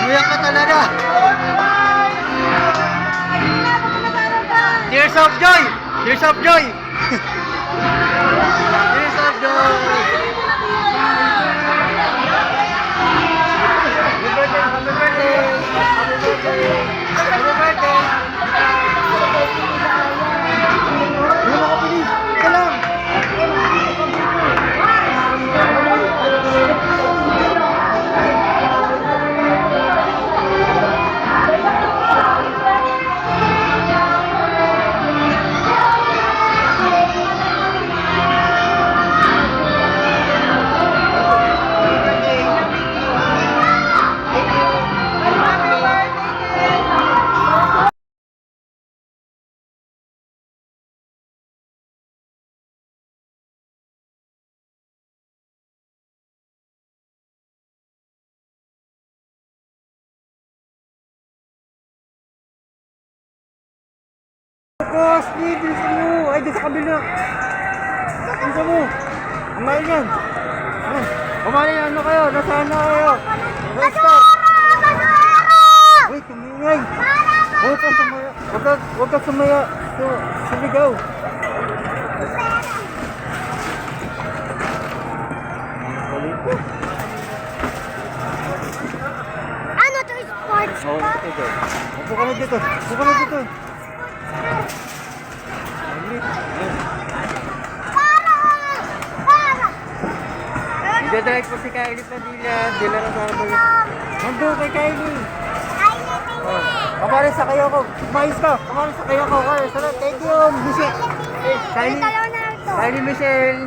Umiyak ka talaga. Tears of joy! Tears of joy! Tears of joy! Happy birthday! Happy birthday! Happy birthday! Happy birthday! Hindi mo kapilis! Ito lang! Tapos, dito mo. Ay, dito sa kabila. Dito mo. Kumain yan. Kumain yan. Ano kayo? Nasaan na kayo? Basura! Basura! Uy, tumingay. Huwag ka sumaya. Huwag ka sumaya. Sumigaw. Ano to? Sports Oo, ka? dito. Upo ka na dito. Upo ka na dito. Nagdadrive po si Kylie Padilla. Dila na sa abal. Nandun kay Kylie. Kamarin sa kayo ko. Mais ka. Kamarin sa kayo ko. Thank you, Michelle. Kylie. Kylie Michelle.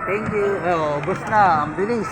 Thank you. Oh, bus na. Ang bilis.